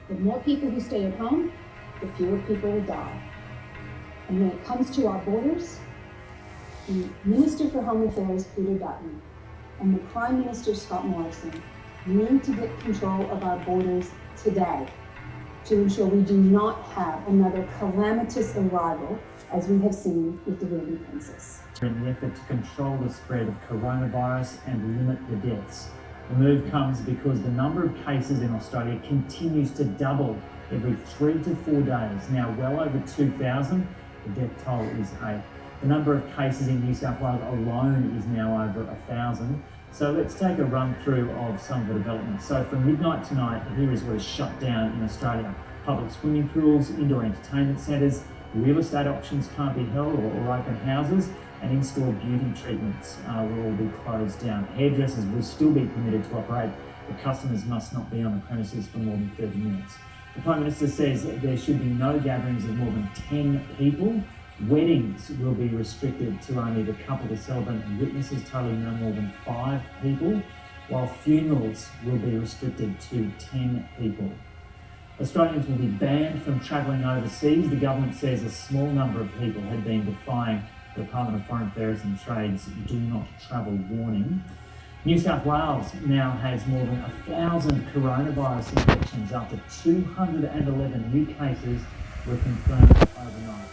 The more people who stay at home, the fewer people will die. And when it comes to our borders, the Minister for Home Affairs, Peter Dutton, and the Prime Minister, Scott Morrison, need to get control of our borders today to ensure we do not have another calamitous arrival as we have seen with the Ruby Princess. In the effort to control the spread of coronavirus and limit the deaths. The move comes because the number of cases in Australia continues to double every 3 to 4 days. Now well over 2,000, the death toll is 8. The number of cases in New South Wales alone is now over 1,000. So let's take a run through of some of the developments. So from midnight tonight, here is what is shut down in Australia. Public swimming pools, indoor entertainment centres, real estate auctions can't be held or open houses, and in-store beauty treatments will all be closed down. Hairdressers will still be permitted to operate, but customers must not be on the premises for more than 30 minutes. The Prime Minister says that there should be no gatherings of more than 10 people. Weddings will be restricted to only the couple, the celebrant, and witnesses totaling no more than 5 people, while funerals will be restricted to 10 people. Australians will be banned from travelling overseas. The government says a small number of people had been defying the Department of Foreign Affairs and Trade's do not travel warning. New South Wales now has more than 1,000 coronavirus infections after 211 new cases were confirmed overnight.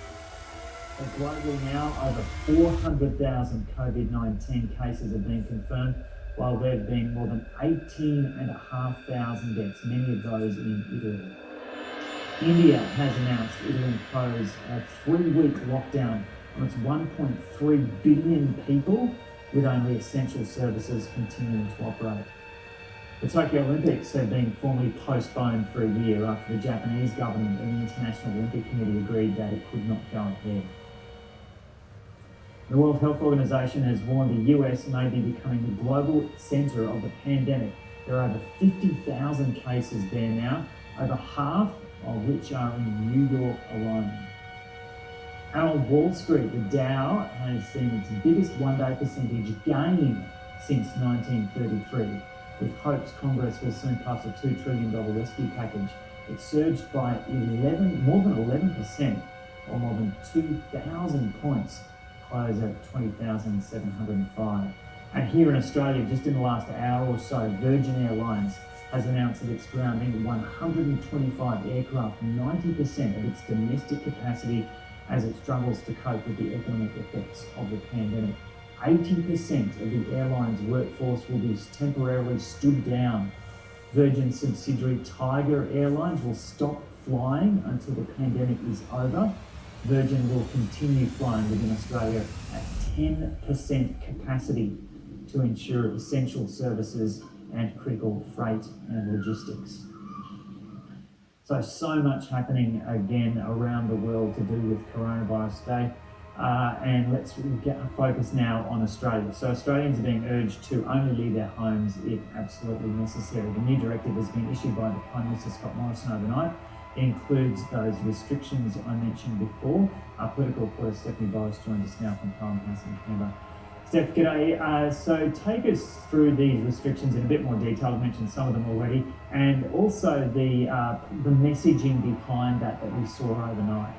Globally now, over 400,000 COVID-19 cases have been confirmed, while there have been more than 18,500 deaths, many of those in Italy. India has announced it will impose a 3-week lockdown on its 1.3 billion people, with only essential services continuing to operate. The Tokyo Olympics have been formally postponed for a year after the Japanese government and the International Olympic Committee agreed that it could not go ahead. The World Health Organization has warned the US may be becoming the global centre of the pandemic. There are over 50,000 cases there now, over half of which are in New York alone. And on Wall Street, the Dow has seen its biggest one-day percentage gain since 1933, with hopes Congress will soon pass a $2 trillion rescue package. It surged by more than 11%, or more than 2,000 points, close at 20,705. And here in Australia, just in the last hour or so, Virgin Airlines has announced that it's grounding 125 aircraft, 90% of its domestic capacity, as it struggles to cope with the economic effects of the pandemic. 80% of the airline's workforce will be temporarily stood down. Virgin subsidiary Tiger Airlines will stop flying until the pandemic is over. Virgin will continue flying within Australia at 10% capacity to ensure essential services and critical freight and logistics. So much happening again around the world to do with coronavirus today. And let's focus now on Australia. So Australians are being urged to only leave their homes if absolutely necessary. The new directive has been issued by the Prime Minister Scott Morrison overnight. It includes those restrictions I mentioned before. Our political reporter Stephanie Boris joins us now from Palm House in Canberra. Steph, g'day. So take us through these restrictions in a bit more detail. I've mentioned some of them already, and also the messaging behind that we saw overnight.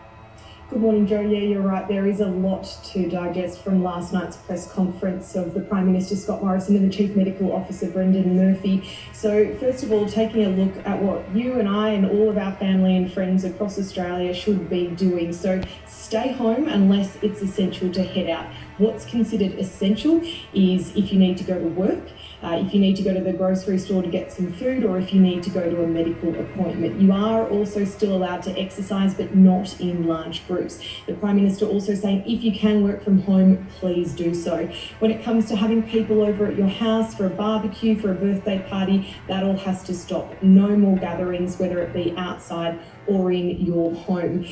Good morning, Joe. Yeah, you're right. There is a lot to digest from last night's press conference of the Prime Minister Scott Morrison and the Chief Medical Officer Brendan Murphy. So first of all, taking a look at what you and I and all of our family and friends across Australia should be doing. So stay home unless it's essential to head out. What's considered essential is if you need to go to work, if you need to go to the grocery store to get some food, or if you need to go to a medical appointment. You are also still allowed to exercise, but not in large groups. The Prime Minister also saying if you can work from home, please do so. When it comes to having people over at your house for a barbecue, for a birthday party, that all has to stop. No more gatherings, whether it be outside or in your home.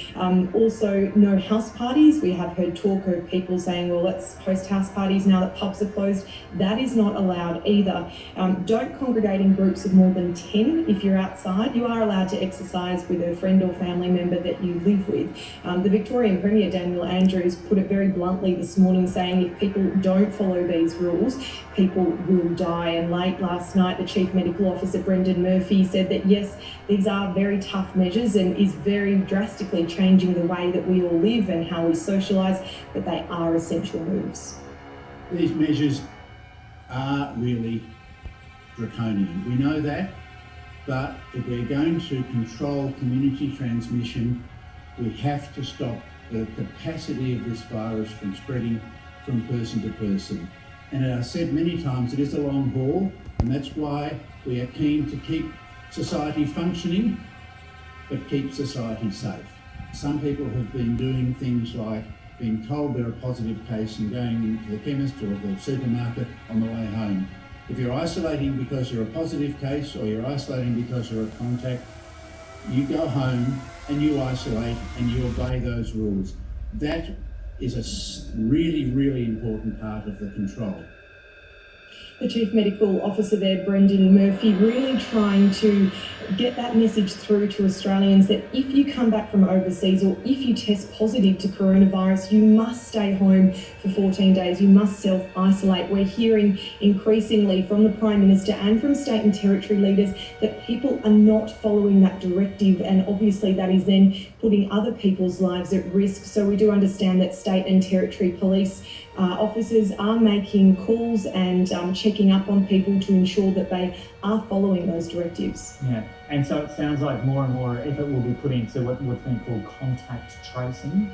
Also, no house parties. We have heard talk of people saying, well, let's host house parties now that pubs are closed. That is not allowed either. Don't congregate in groups of more than 10 if you're outside. You are allowed to exercise with a friend or family member that you live with. The Victorian Premier, Daniel Andrews, put it very bluntly this morning, saying if people don't follow these rules, people will die. And late last night, the Chief Medical Officer, Brendan Murphy, said that yes, these are very tough measures and is very drastically changing the way that we all live and how we socialise, but they are essential moves. These measures are really draconian. We know that, but if we're going to control community transmission, we have to stop the capacity of this virus from spreading from person to person. And as I've said many times, it is a long haul, and that's why we are keen to keep society functioning, but keep society safe. Some people have been doing things like being told they're a positive case and going into the chemist or the supermarket on the way home. If you're isolating because you're a positive case or you're isolating because you're a contact, you go home and you isolate and you obey those rules. That is a really, really important part of the control. The Chief Medical Officer there, Brendan Murphy, really trying to get that message through to Australians that if you come back from overseas or if you test positive to coronavirus, you must stay home for 14 days. You must self-isolate. We're hearing increasingly from the Prime Minister and from state and territory leaders that people are not following that directive, and obviously that is then putting other people's lives at risk. So we do understand that state and territory police officers are making calls and checking up on people to ensure that they are following those directives. Yeah, and so it sounds like more and more effort will be put into what's been called contact tracing.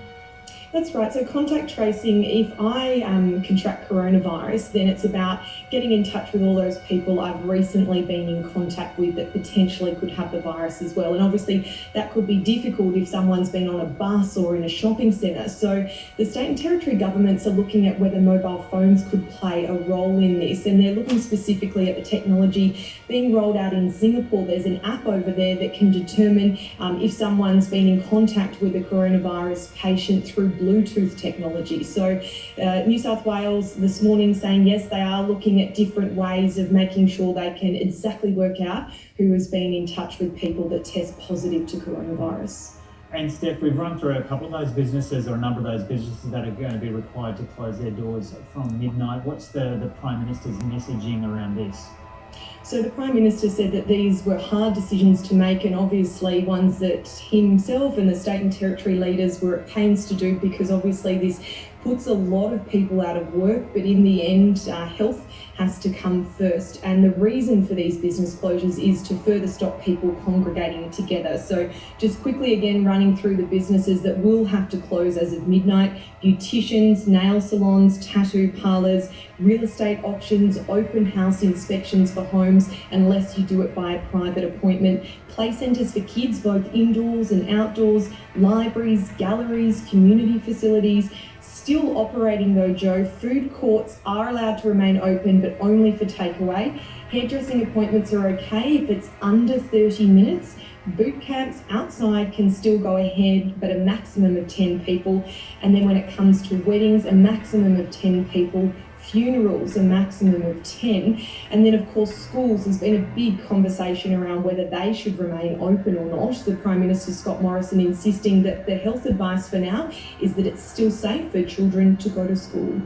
That's right. So contact tracing, if I contract coronavirus, then it's about getting in touch with all those people I've recently been in contact with that potentially could have the virus as well. And obviously that could be difficult if someone's been on a bus or in a shopping centre. So the state and territory governments are looking at whether mobile phones could play a role in this. And they're looking specifically at the technology being rolled out in Singapore. There's an app over there that can determine if someone's been in contact with a coronavirus patient through Bluetooth technology. So New South Wales this morning saying yes, they are looking at different ways of making sure they can exactly work out who has been in touch with people that test positive to coronavirus. And Steph, we've run through a couple of those businesses, or a number of those businesses that are going to be required to close their doors from midnight. What's the Prime Minister's messaging around this? So the Prime Minister said that these were hard decisions to make, and obviously ones that himself and the state and territory leaders were at pains to do, because obviously this puts a lot of people out of work, but in the end, health has to come first. And the reason for these business closures is to further stop people congregating together. So just quickly again, running through the businesses that will have to close as of midnight: beauticians, nail salons, tattoo parlours, real estate auctions, open house inspections for homes, unless you do it by a private appointment, play centres for kids, both indoors and outdoors, libraries, galleries, community facilities. Still operating though, Joe, food courts are allowed to remain open, but only for takeaway. Hairdressing appointments are okay if it's under 30 minutes. Boot camps outside can still go ahead, but a maximum of 10 people. And then when it comes to weddings, a maximum of 10 people. Funerals, a maximum of 10. And then, of course, schools. There's been a big conversation around whether they should remain open or not. The Prime Minister, Scott Morrison, insisting that the health advice for now is that it's still safe for children to go to school.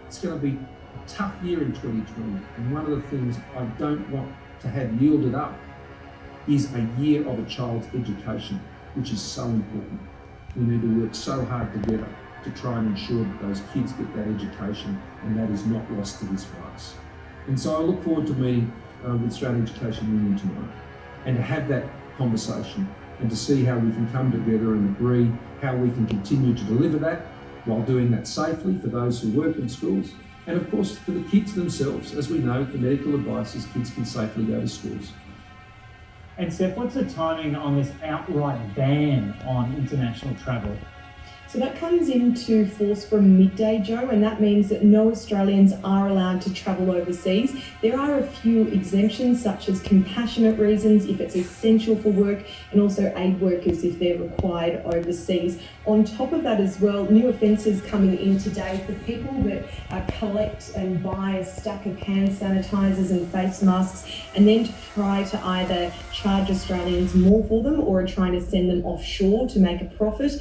It's going to be a tough year in 2020. And one of the things I don't want to have yielded up is a year of a child's education, which is so important. We need to work so hard together to try and ensure that those kids get that education, and that is not lost to this virus. And so I look forward to meeting with Australian Education Union tomorrow, and to have that conversation and to see how we can come together and agree how we can continue to deliver that while doing that safely for those who work in schools, and of course for the kids themselves. As we know, the medical advice is kids can safely go to schools. And Steph, what's the timing on this outright ban on international travel? So that comes into force from midday, Joe, and that means that no Australians are allowed to travel overseas. There are a few exemptions, such as compassionate reasons if it's essential for work, and also aid workers if they're required overseas. On top of that as well, new offences coming in today for people that collect and buy a stack of hand sanitisers and face masks and then try to either charge Australians more for them or are trying to send them offshore to make a profit.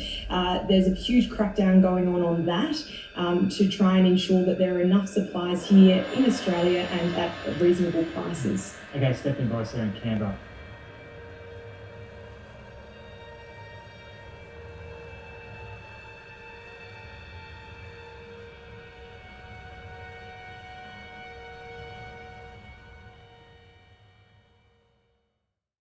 There's a huge crackdown going on that to try and ensure that there are enough supplies here in Australia and at reasonable prices. Okay, Stephanie Boyce here in Canberra.